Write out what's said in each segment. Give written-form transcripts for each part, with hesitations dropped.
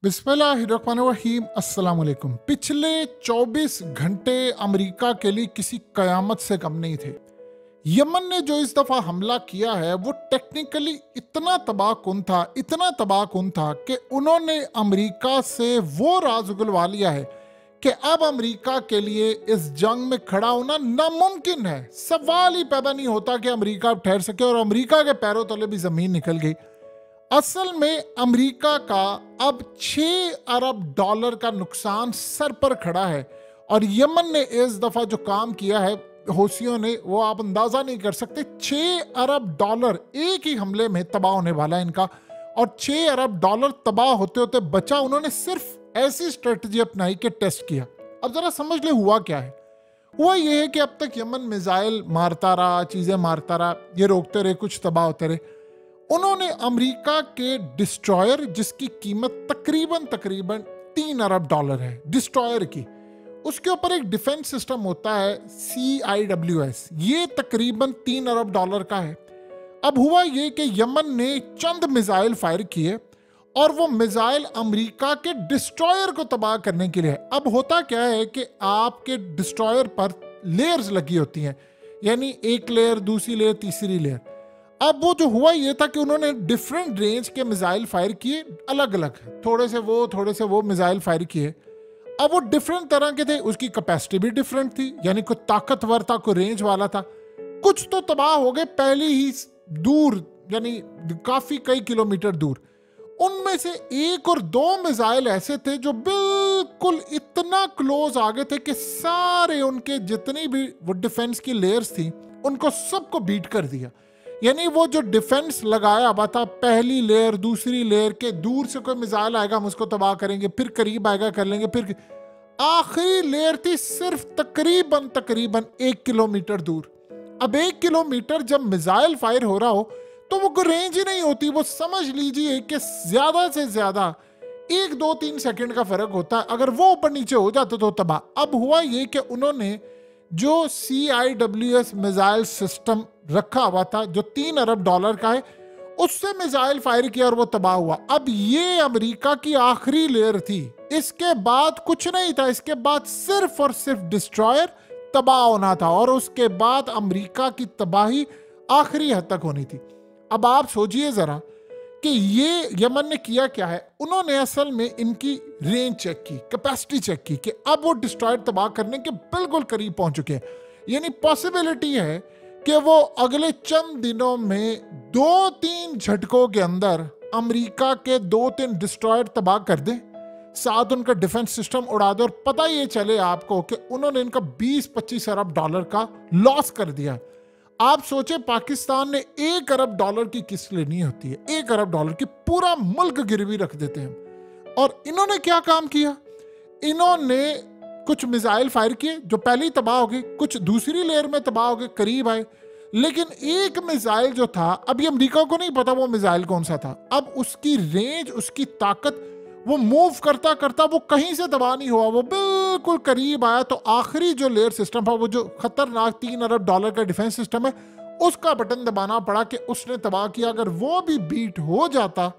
बिस्मिल्लाहिर्रहमानिर्रहीम अस्सलाम वालेकुम। पिछले 24 घंटे अमेरिका के लिए किसी कयामत से कम नहीं थे। यमन ने जो इस दफा हमला किया है वो टेक्निकली इतना तबाहकुन था कि उन्होंने अमेरिका से वो राज उगलवा लिया है कि अब अमेरिका के लिए इस जंग में खड़ा होना नामुमकिन है। सवाल ही पैदा नहीं होता कि अमेरिका ठहर सके, और अमेरिका के पैरों तले भी जमीन निकल गई। असल में अमेरिका का अब 6 अरब डॉलर का नुकसान सर पर खड़ा है, और यमन ने इस दफा जो काम किया है हौसियों ने, वो आप अंदाजा नहीं कर सकते। 6 अरब डॉलर एक ही हमले में तबाह होने वाला है इनका, और 6 अरब डॉलर तबाह होते होते बचा उन्होंने सिर्फ ऐसी स्ट्रेटजी अपनाई कि टेस्ट किया। अब जरा समझ ले हुआ क्या है। हुआ ये है कि अब तक यमन मिसाइल मारता रहा, चीजें मारता रहा, ये रोकते रहे, कुछ तबाह होते रहे। उन्होंने अमेरिका के डिस्ट्रॉयर, जिसकी कीमत तकरीबन 3 अरब डॉलर है डिस्ट्रॉयर की, उसके ऊपर एक डिफेंस सिस्टम होता है CIWS, ये तकरीबन 3 अरब डॉलर का है। अब हुआ ये कि यमन ने चंद मिसाइल फायर किए, और वो मिसाइल अमेरिका के डिस्ट्रॉयर को तबाह करने के लिए है। अब होता क्या है कि आपके डिस्ट्रॉयर पर लेयर्स लगी होती हैं, यानी एक लेयर, दूसरी लेयर, तीसरी लेयर। अब वो जो हुआ ये था कि उन्होंने डिफरेंट रेंज के मिसाइल फायर किए, अलग अलग, थोड़े से वो मिसाइल फायर किए। अब वो डिफरेंट तरह के थे, उसकी कैपेसिटी भी डिफरेंट थी, यानी कोई ताकतवर था, कोई रेंज वाला था। कुछ तो तबाह हो गए पहले ही दूर, यानी काफी कई किलोमीटर दूर। उनमें से 1 और 2 मिसाइल ऐसे थे जो बिल्कुल इतना क्लोज आ गए थे कि सारे उनके जितनी भी वो डिफेंस की लेयर्स थी उनको सबको बीट कर दिया। यानी वो जो डिफेंस लगाया हुआ था, पहली लेयर, दूसरी लेयर के, दूर से कोई मिसाइल आएगा हम उसको तबाह करेंगे, फिर करीब आएगा कर लेंगे, फिर आखिरी लेयर थी सिर्फ तकरीबन 1 किलोमीटर दूर। अब 1 किलोमीटर जब मिसाइल फायर हो रहा हो तो वो कोई रेंज ही नहीं होती। वो समझ लीजिए कि ज्यादा से ज्यादा 1, 2, 3 सेकंड का फर्क होता है। अगर वो ऊपर नीचे हो जाते तो तबाह। अब हुआ ये कि उन्होंने जो CIWS मिसाइल सिस्टम रखा हुआ था, जो 3 अरब डॉलर का है, उससे मिसाइल फायर किया और वो तबाह हुआ। अब ये अमेरिका की आखिरी लेयर थी, इसके बाद कुछ नहीं था। इसके बाद सिर्फ और सिर्फ डिस्ट्रॉयर तबाह होना था, और उसके बाद अमेरिका की तबाही आखिरी हद तक होनी थी। अब आप सोचिए जरा कि ये यमन ने किया क्या है। उन्होंने असल में इनकी रेंज चेक की, कैपेसिटी चेक की, कि अब वो डिस्ट्रॉयर तबाह करने के बिल्कुल करीब पहुंच चुके हैं। यानी पॉसिबिलिटी है कि वो अगले चंद दिनों में 2-3 झटकों के अंदर अमेरिका के 2-3 डिस्ट्रॉयर तबाह कर दें, साथ उनका डिफेंस सिस्टम उड़ा दे, और पता ये चले आपको कि उन्होंने इनका 20-25 अरब डॉलर का लॉस कर दिया। आप सोचे, पाकिस्तान ने 1 अरब डॉलर की किस्त लेनी होती है, 1 अरब डॉलर की, पूरा मुल्क गिरवी रख देते हैं। और इन्होंने क्या काम किया, इन्होंने कुछ मिसाइल फायर किए जो पहले ही तबाह हो गए, कुछ दूसरी लेयर में तबाह हो गए, करीब आए। लेकिन एक मिसाइल जो था, अभी अमेरिका को नहीं पता वो मिसाइल कौन सा था। अब उसकी रेंज, उसकी ताकत, वो मूव करता करता वो कहीं से तबाह नहीं हुआ, वो बिल्कुल करीब आया। तो आखिरी जो लेयर सिस्टम था, वो जो खतरनाक 3 अरब डॉलर का डिफेंस सिस्टम है, उसका बटन दबाना पड़ा कि उसने तबाह किया। अगर वो भी बीट हो जाता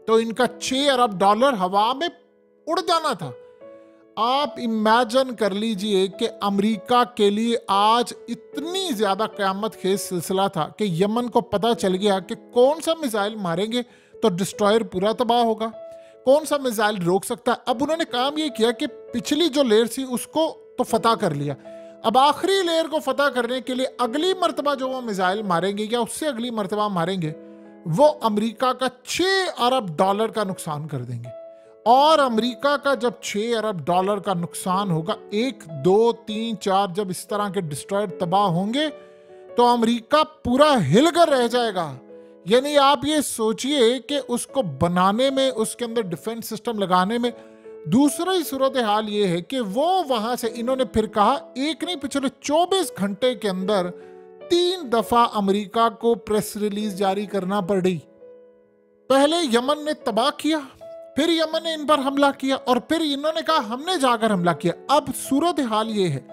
तो इनका 6 अरब डॉलर हवा में उड़ जाना था। आप इमेजिन कर लीजिए कि अमेरिका के लिए आज इतनी ज्यादा क़यामत खेज सिलसिला था कि यमन को पता चल गया कि कौन सा मिसाइल मारेंगे तो डिस्ट्रॉयर पूरा तबाह होगा, कौन सा मिसाइल रोक सकता है। अब उन्होंने काम ये किया कि पिछली जो लेयर थी उसको तो फतह कर लिया। अब आखिरी लेयर को फतह करने के लिए अगली मर्तबा जो वो मिसाइल मारेंगे या उससे अगली मर्तबा मारेंगे, वो अमेरिका का 6 अरब डॉलर का नुकसान कर देंगे। और अमेरिका का जब 6 अरब डॉलर का नुकसान होगा, 1, 2, 3, 4 जब इस तरह के डिस्ट्रॉयर तबाह होंगे, तो अमेरिका पूरा हिलकर रह जाएगा। यानी आप ये सोचिए कि उसको बनाने में, उसके अंदर डिफेंस सिस्टम लगाने में। दूसरी सूरत हाल ये है कि वो वहां से, इन्होंने फिर कहा, एक नहीं, पिछले 24 घंटे के अंदर 3 दफा अमेरिका को प्रेस रिलीज जारी करना पड़ी। पहले यमन ने तबाह किया, फिर यमन ने इन पर हमला किया, और फिर इन्होंने कहा हमने जाकर हमला किया। अब सूरत हाल ये है,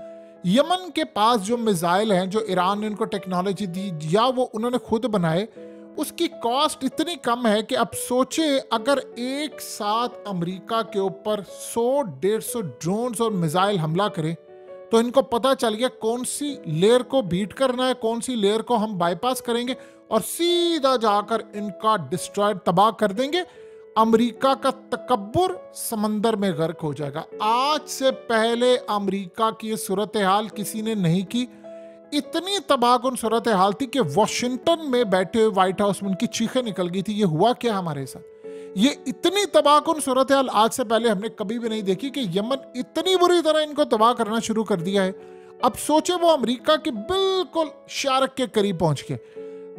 यमन के पास जो मिसाइल हैं, जो ईरान ने उनको टेक्नोलॉजी दी या वो उन्होंने खुद बनाए, उसकी कॉस्ट इतनी कम है कि अब सोचे अगर एक साथ अमेरिका के ऊपर 100-150 ड्रोन्स और मिसाइल हमला करें तो इनको पता चल गया कौन सी लेयर को बीट करना है, कौन सी लेयर को हम बाईपास करेंगे और सीधा जाकर इनका डिस्ट्रॉय तबाह कर देंगे। अमेरिका का तकब्बुर समंदर में गर्क हो जाएगा। आज से पहले अमेरिका की सूरत हाल किसी ने नहीं की। इतनी तबाहकुन सूरत हाल थी कि वॉशिंगटन में बैठे हुए व्हाइट हाउस में उनकी चीखें निकल गई थी, ये हुआ क्या हमारे साथ। ये इतनी तबाहकुन सूरत हाल आज से पहले हमने कभी भी नहीं देखी कि यमन इतनी बुरी तरह इनको तबाह करना शुरू कर दिया है। अब सोचे वो अमेरिका के बिल्कुल शार्क के करीब पहुंच गए।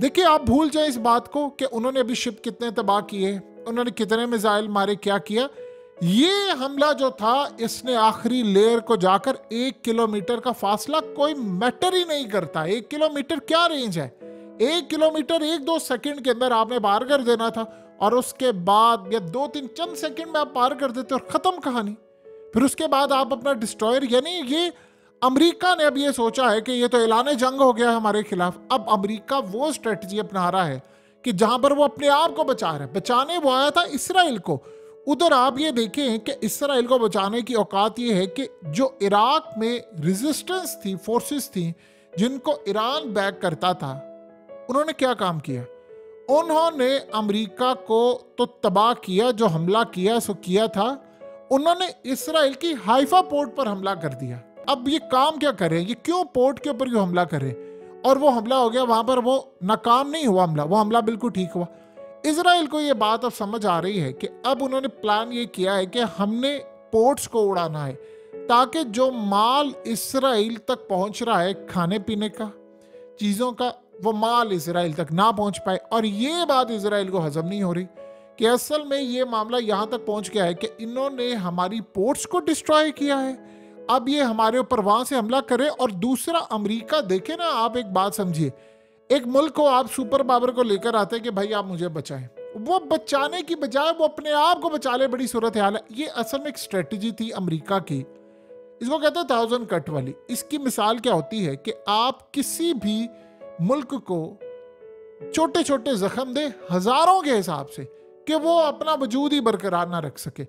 देखिए, आप भूल जाए इस बात को कि उन्होंने अभी शिप कितने तबाह किए, उन्होंने कितने मिसाइल मारे, क्या किया। ये हमला जो था इसने आखिरी लेयर को जाकर 1 किलोमीटर का फासला कोई मैटर ही नहीं करता। 1 किलोमीटर क्या रेंज है? 1 किलोमीटर 1-2 सेकंड के अंदर आपने पार कर देना था और उसके बाद या 2-3 चंद सेकंड में आप पार कर देते और खत्म कहानी। फिर उसके बाद आप अपना डिस्ट्रॉयर, यानी ये अमेरिका ने अब ये सोचा है कि ये तो ऐलान जंग हो गया हमारे खिलाफ। अब अमेरिका वो स्ट्रेटजी अपना रहा है कि जहां पर वो अपने आप को बचा रहा है। बचाने वो आया था इसराइल को। उधर आप ये देखें कि इसराइल को बचाने की औकात ये है कि जो इराक में रेजिस्टेंस थी, फोर्सेस थी जिनको ईरान बैक करता था, उन्होंने क्या काम किया? उन्होंने अमेरिका को तो तबाह किया, जो हमला किया सो किया था। उन्होंने इसराइल की हाइफा पोर्ट पर हमला कर दिया। अब ये काम क्या करें, ये क्यों पोर्ट के ऊपर क्यों हमला करें? और वो हमला हो गया, वहां पर वो नाकाम नहीं हुआ हमला, वो हमला बिल्कुल ठीक हुआ। इसराइल को ये बात अब समझ आ रही है कि अब उन्होंने प्लान ये किया है कि हमने पोर्ट्स को उड़ाना है ताकि जो माल इसराइल तक पहुंच रहा है, खाने पीने का, चीज़ों का, वो माल इसराइल तक ना पहुंच पाए। और ये बात इसराइल को हजम नहीं हो रही कि असल में ये मामला यहाँ तक पहुंच गया है कि इन्होंने हमारी पोर्ट्स को डिस्ट्रॉय किया है, अब ये हमारे ऊपर वहां से हमला करे। और दूसरा, अमेरिका, देखे ना आप, एक बात समझिए, एक मुल्क को आप सुपर पावर को लेकर आते हैं कि भाई आप मुझे बचाएं, वो बचाने की बजाय वो अपने आप को बचा ले, बड़ी सूरत हाल है। ये असल में एक स्ट्रेटजी थी अमेरिका की, इसको कहते हैं 1000 कट वाली। इसकी मिसाल क्या होती है कि आप किसी भी मुल्क को छोटे छोटे जख्म दे हजारों के हिसाब से कि वो अपना वजूद ही बरकरार ना रख सके।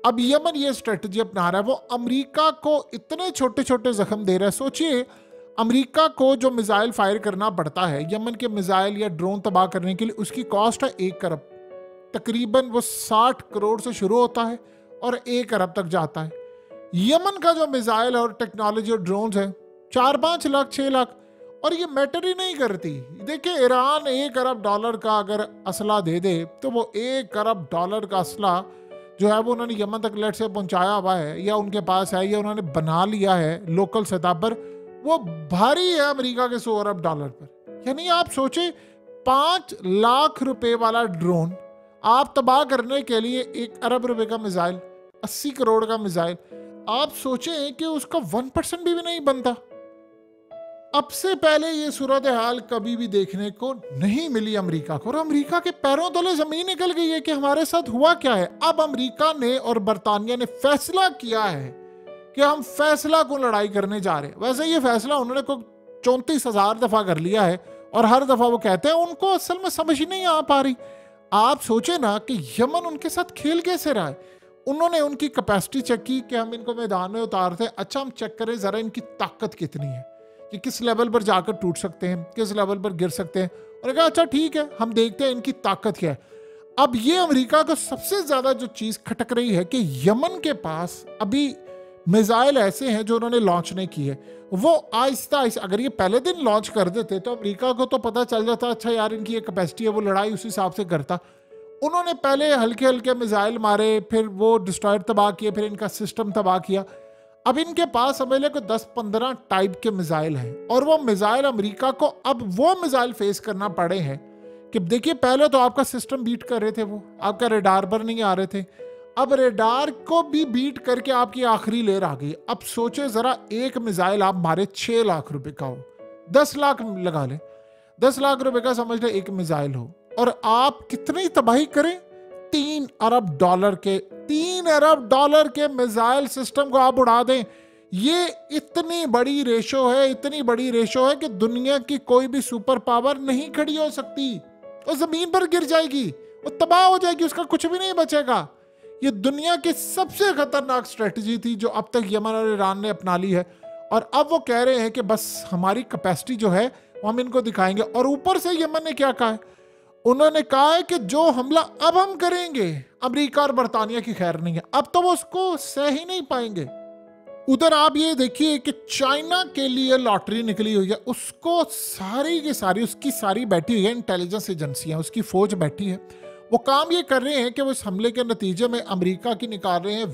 अब यमन ये स्ट्रेटजी अपना रहा है, वो अमेरिका को इतने छोटे छोटे जख्म दे रहा है। सोचिए, अमेरिका को जो मिसाइल फायर करना पड़ता है यमन के मिसाइल या ड्रोन तबाह करने के लिए, उसकी कॉस्ट है 1 अरब। तकरीबन वो 60 करोड़ से शुरू होता है और 1 अरब तक जाता है। यमन का जो मिसाइल और टेक्नोलॉजी और ड्रोन है 4-5 लाख 6 लाख, और ये मैटर ही नहीं करती। देखिए, ईरान 1 अरब डॉलर का अगर असला दे दे तो वो 1 अरब डॉलर का असला जो है वो उन्होंने यमन तक लेट से पहुंचाया हुआ है, या उनके पास है, या उन्होंने बना लिया है लोकल सतह पर, वो भारी है अमेरिका के 100 अरब डॉलर पर। यानी आप सोचे 5 लाख रुपए वाला ड्रोन आप तबाह करने के लिए 1 अरब रुपए का मिसाइल, 80 करोड़ का मिसाइल, आप सोचें कि उसका 1% भी नहीं बनता। अब से पहले ये सूरत हाल कभी भी देखने को नहीं मिली अमेरिका को, और अमेरिका के पैरों तले जमीन निकल गई है कि हमारे साथ हुआ क्या है। अब अमेरिका ने और बरतानिया ने फैसला किया है कि हम फैसला को लड़ाई करने जा रहे हैं। वैसे ये फैसला उन्होंने को 34,000 दफा कर लिया है, और हर दफा वो कहते हैं उनको असल में समझ ही नहीं आ पा रही। आप सोचे ना कि यमन उनके साथ खेल कैसे रहा है। उन्होंने उनकी कैपेसिटी चेक की कि हम इनको मैदान में उतारते हैं, अच्छा हम चेक करें जरा इनकी ताकत कितनी है कि किस लेवल पर जाकर टूट सकते हैं, किस लेवल पर गिर सकते हैं। और कहा अच्छा ठीक है, हम देखते हैं इनकी ताकत क्या है। अब ये अमेरिका को सबसे ज्यादा जो चीज खटक रही है कि यमन के पास अभी मिसाइल ऐसे हैं जो उन्होंने लॉन्च नहीं किए। वो आहिस्ता आहिस्ता, अगर ये पहले दिन लॉन्च कर देते तो अमेरिका को तो पता चल जाता, अच्छा यार इनकी ये कैपेसिटी है, वो लड़ाई उस हिसाब से करता। उन्होंने पहले हल्के हल्के मिसाइल मारे, फिर वो डिस्ट्रॉयर तबाह किए, फिर इनका सिस्टम तबाह किया। अब इनके पास समझ को 10-15 टाइप के मिसाइल हैं, और वो मिसाइल अमेरिका को अब वो मिसाइल फेस करना पड़े हैं कि देखिए, पहले तो आपका सिस्टम बीट कर रहे थे, वो आपका रेडार पर नहीं आ रहे थे, अब रेडार को भी बीट करके आपकी आखिरी लेयर आ गई। अब सोचे जरा, एक मिसाइल आप मारे 6 लाख रुपए का हो, 10 लाख लगा ले, 10 लाख रुपए का समझ ले एक मिसाइल हो, और आप कितनी तबाही करें। 3 अरब डॉलर के मिसाइल सिस्टम को आप उड़ा दें। ये इतनी बड़ी रेशो है, इतनी बड़ी रेशो है कि दुनिया की कोई भी सुपर पावर नहीं खड़ी हो सकती। वो जमीन पर गिर जाएगी, वो तबाह हो जाएगी, उसका कुछ भी नहीं बचेगा। ये दुनिया की सबसे खतरनाक स्ट्रेटजी थी जो अब तक यमन और ईरान ने अपना ली है। और अब वो कह रहे हैं कि बस हमारी कैपेसिटी जो है वो हम इनको दिखाएंगे। और ऊपर से यमन ने क्या कहा है, उन्होंने कहा है कि जो हमला अब हम करेंगे अमेरिका और बरतानिया की खैर नहीं है, अब तो वो उसको सह ही नहीं पाएंगे। उधर आप ये देखिए कि चाइना के लिए लॉटरी निकली हुई है, उसको सारी की सारी उसकी सारी बैठी हुई है इंटेलिजेंस एजेंसियां, उसकी फौज बैठी है। वो काम ये कर रहे हैं कि वो इस हमले के नतीजे में अमेरिका की निकाल रहे हैं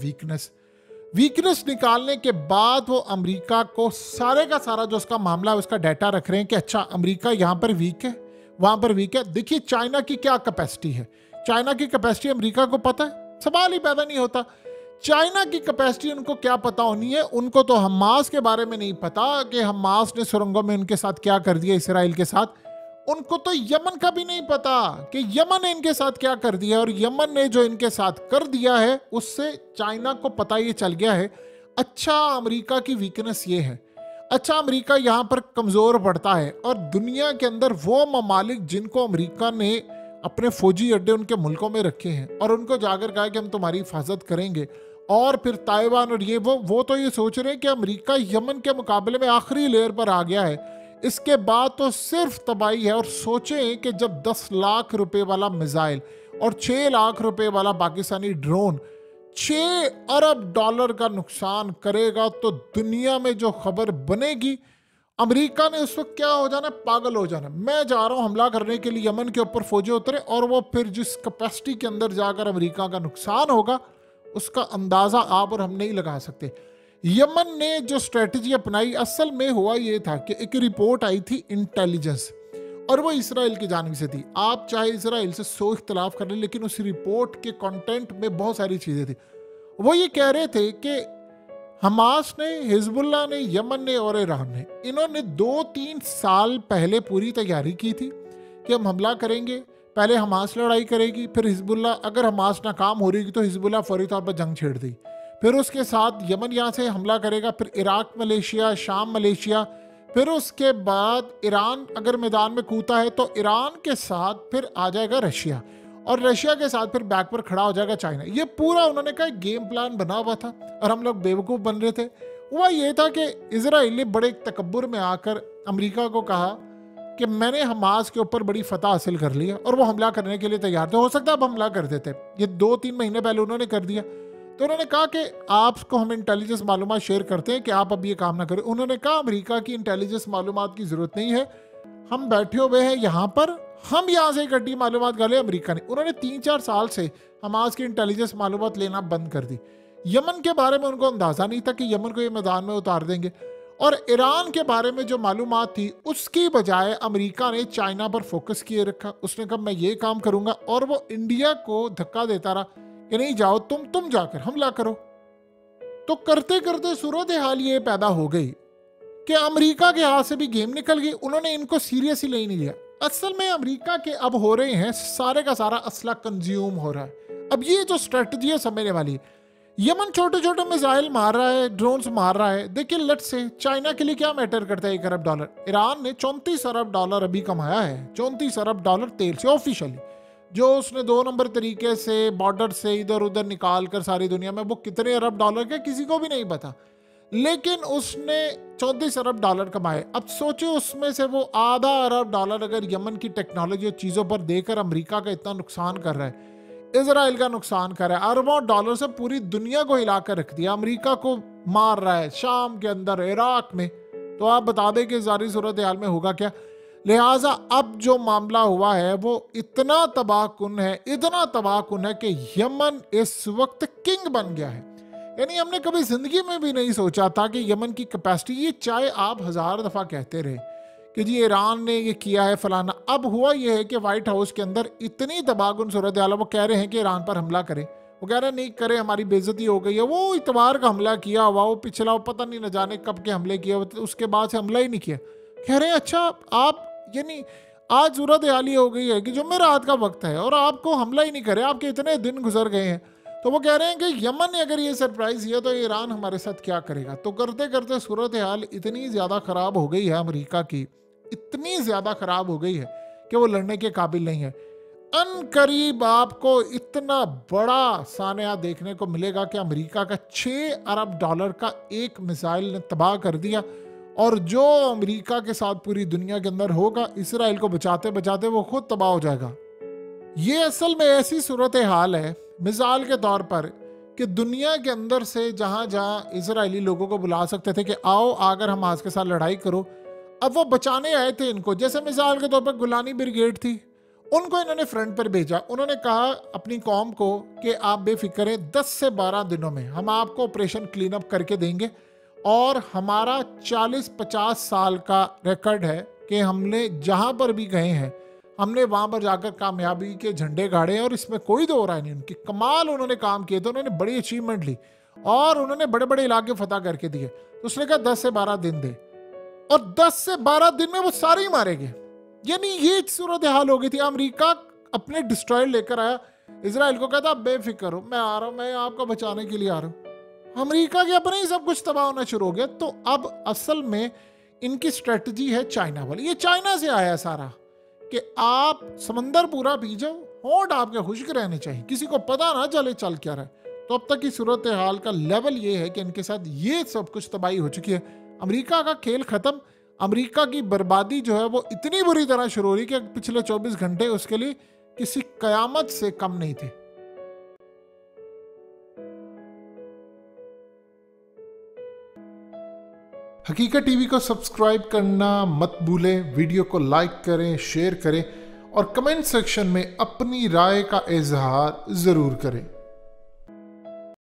वीकनेस निकालने के बाद वो अमेरिका को सारे का सारा जो उसका मामला है उसका डाटा रख रहे हैं कि अच्छा अमेरिका यहाँ पर वीक है, वहां पर वीक है। देखिए चाइना की क्या कैपेसिटी है, चाइना की कैपेसिटी अमेरिका को पता है, सवाल ही पैदा नहीं होता। चाइना की कैपेसिटी उनको क्या पता होनी है, उनको तो हमास के बारे में नहीं पता कि हमास ने सुरंगों में उनके साथ क्या कर दिया इसराइल के साथ। उनको तो यमन का भी नहीं पता कि यमन ने इनके साथ क्या कर दिया, और यमन ने जो इनके साथ कर दिया है उससे चाइना को पता ये चल गया है। अच्छा अमेरिका की वीकनेस ये है, अच्छा अमेरिका यहाँ पर कमजोर पड़ता है। और दुनिया के अंदर वो ममालिक जिनको अमेरिका ने अपने फौजी अड्डे उनके मुल्कों में रखे हैं और उनको जाकर कहा कि हम तुम्हारी हिफाजत करेंगे, और फिर ताइवान और ये वो तो ये सोच रहे हैं कि अमेरिका यमन के मुकाबले में आखिरी लेयर पर आ गया है, इसके बाद तो सिर्फ तबाही है। और सोचें कि जब 10 लाख रुपए वाला मिसाइल और 6 लाख रुपए वाला पाकिस्तानी ड्रोन 6 अरब डॉलर का नुकसान करेगा तो दुनिया में जो खबर बनेगी, अमेरिका ने उस वक्त क्या हो जाना, पागल हो जाना। मैं जा रहा हूं हमला करने के लिए, यमन के ऊपर फौजी उतरे और वो फिर जिस कैपेसिटी के अंदर जाकर अमेरिका का नुकसान होगा उसका अंदाजा आप और हम नहीं लगा सकते। यमन ने जो स्ट्रेटजी अपनाई, असल में हुआ ये था कि एक रिपोर्ट आई थी इंटेलिजेंस, और वो इसराइल की जानिब से थी। आप चाहे इसराइल से 100 इख्तलाफ कर लें, लेकिन उस रिपोर्ट के कंटेंट में बहुत सारी चीज़ें थी। वो ये कह रहे थे कि हमास ने, हिजबुल्लाह ने, यमन ने और ईरान ने, इन्होंने 2-3 साल पहले पूरी तैयारी की थी कि हम हमला करेंगे। पहले हमास लड़ाई करेगी, फिर हिजबुल्लाह, अगर हमास नाकाम हो रही तो हिजबुल्लाह फौरी तौर पर जंग छेड़ दी, फिर उसके साथ यमन यहाँ से हमला करेगा, फिर इराक मलेशिया, शाम मलेशिया, फिर उसके बाद ईरान अगर मैदान में कूदा है तो ईरान के साथ फिर आ जाएगा रशिया, और रशिया के साथ फिर बैक पर खड़ा हो जाएगा चाइना। ये पूरा उन्होंने कहा गेम प्लान बना हुआ था और हम लोग बेवकूफ़ बन रहे थे। हुआ ये था कि इजराइल ने बड़े तकब्बुर में आकर अमेरिका को कहा कि मैंने हमास के ऊपर बड़ी फतह हासिल कर ली है, और वो हमला करने के लिए तैयार थे। हो सकता है अब हमला कर देते, ये 2-3 महीने पहले उन्होंने कर दिया। तो उन्होंने कहा कि आपको हम इंटेलिजेंस मालूमात शेयर करते हैं कि आप अब ये काम ना करें। उन्होंने कहा अमेरिका की इंटेलिजेंस मालूमात की ज़रूरत नहीं है, हम बैठे हुए हैं यहाँ पर, हम यहाँ से इकट्ठी मालूमात कर ले। अमेरिका ने, उन्होंने 3-4 साल से हमास की इंटेलिजेंस मालूमात लेना बंद कर दी। यमन के बारे में उनको अंदाज़ा नहीं था कि यमन को ये मैदान में उतार देंगे, और ईरान के बारे में जो मालूमात थी उसकी बजाय अमेरिका ने चाइना पर फोकस किए रखा। उसने कहा मैं ये काम करूँगा, और वो इंडिया को धक्का देता रहा कि नहीं जाओ तुम जाकर हमला करो। तो करते करते सूरत हाल ये पैदा हो गई कि अमेरिका के हाथ से भी गेम निकल गई, उन्होंने इनको सीरियसली नहीं लिया। असल में अमेरिका के अब हो रहे हैं सारे का सारा असला कंज्यूम हो रहा है। अब ये जो स्ट्रेटजी है समझने वाली है। यमन छोटे छोटे मिसाइल मार रहा है, ड्रोन्स मार रहा है। देखिए लेट्स से चाइना के लिए क्या मैटर करता है 1 अरब डॉलर। ईरान ने 34 अरब डॉलर अभी कमाया है, 34 अरब डॉलर तेल से ऑफिशियली, जो उसने 2 नंबर तरीके से बॉर्डर से इधर उधर निकाल कर सारी दुनिया में, वो कितने अरब डॉलर के किसी को भी नहीं पता, लेकिन उसने 34 अरब डॉलर कमाए। अब सोचे उसमें से वो आधा अरब डॉलर अगर यमन की टेक्नोलॉजी और चीज़ों पर देकर अमेरिका का इतना नुकसान कर रहा है, इजराइल का नुकसान कर रहा है, अरबों डॉलर से पूरी दुनिया को हिला कर रख दिया, अमेरिका को मार रहा है शाम के अंदर, इराक में, तो आप बता दें कि सारी सूरत हाल में होगा क्या। लिहाजा अब जो मामला हुआ है वो इतना तबाहकुन है, इतना तबाहकुन है कि यमन इस वक्त किंग बन गया है। यानी हमने कभी जिंदगी में भी नहीं सोचा था कि यमन की कैपेसिटी, ये चाहे आप 1000 दफ़ा कहते रहे कि जी ईरान ने ये किया है फलाना, अब हुआ ये है कि व्हाइट हाउस के अंदर इतनी तबाहकुन सूरत हाल, वो कह रहे हैं कि ईरान पर हमला करें, वो कह रहे हैं नहीं करे, हमारी बेइज्जती हो गई है। वो इतवार का हमला किया हुआ, वो पिछला वो पता नहीं न जाने कब के हमले किए, उसके बाद से हमला ही नहीं किया। कह रहे हैं अच्छा आप, यानी आज सूरत हाल ये हो गई है कि जुमेरात का वक्त है और आपको हमला ही नहीं करे, आपके इतने दिन गुजर गए हैं। तो वो कह रहे हैं कि यमन ने अगर ये सरप्राइज किया तो ईरान हमारे साथ क्या करेगा। तो करते करते सूरत हाल इतनी ज़्यादा ख़राब हो गई है अमेरिका की, इतनी ज़्यादा ख़राब हो गई है कि वो लड़ने के काबिल नहीं है। अनकरीब आपको इतना बड़ा सान्या देखने को मिलेगा कि अमेरिका का 6 अरब डॉलर का एक मिसाइल ने तबाह कर दिया, और जो अमेरिका के साथ पूरी दुनिया के अंदर होगा, इसराइल को बचाते बचाते वो खुद तबाह हो जाएगा। ये असल में ऐसी सूरत हाल है मिसाल के तौर पर कि दुनिया के अंदर से जहां जहां इसराइली लोगों को बुला सकते थे कि आओ आकर हमास के साथ लड़ाई करो, अब वो बचाने आए थे इनको। जैसे मिसाल के तौर पर गुलानी ब्रिगेड थी, उनको इन्होंने फ्रंट पर भेजा। उन्होंने कहा अपनी कौम को कि आप बेफिक्र हैं, 10 से 12 दिनों में हम आपको ऑपरेशन क्लीन अप करके देंगे, और हमारा 40-50 साल का रिकॉर्ड है कि हमने जहां पर भी गए हैं हमने वहां पर जाकर कामयाबी के झंडे गाड़े, और इसमें कोई दो राय नहीं। उनकी कमाल उन्होंने काम किए थे, उन्होंने बड़ी अचीवमेंट ली और उन्होंने बड़े बड़े इलाके फतह करके दिए। तो उसने कहा 10 से 12 दिन दे, और 10 से 12 दिन में वो सारे ही मारे गए। यानी ये सूरत हाल हो गई थी। अमेरिका अपने डिस्ट्रॉयर लेकर आया, इसराइल को कहता बेफिक्र हो, मैं आ रहा हूं, मैं आपको बचाने के लिए आ रहा हूं। अमेरिका के अपने ही सब कुछ तबाह होना शुरू हो गया। तो अब असल में इनकी स्ट्रेटजी है चाइना वाली। ये चाइना से आया सारा कि आप समंदर पूरा पी जाओ, होंठ आपके खुश्क रहने चाहिए, किसी को पता ना चले चल क्या रहा है। तो अब तक की सूरत हाल का लेवल ये है कि इनके साथ ये सब कुछ तबाही हो चुकी है। अमेरिका का खेल खत्म। अमेरिका की बर्बादी जो है वो इतनी बुरी तरह शुरू हो रही कि पिछले 24 घंटे उसके लिए किसी कयामत से कम नहीं थे। हकीकत टीवी को सब्सक्राइब करना मत भूलें, वीडियो को लाइक करें, शेयर करें और कमेंट सेक्शन में अपनी राय का इजहार जरूर करें।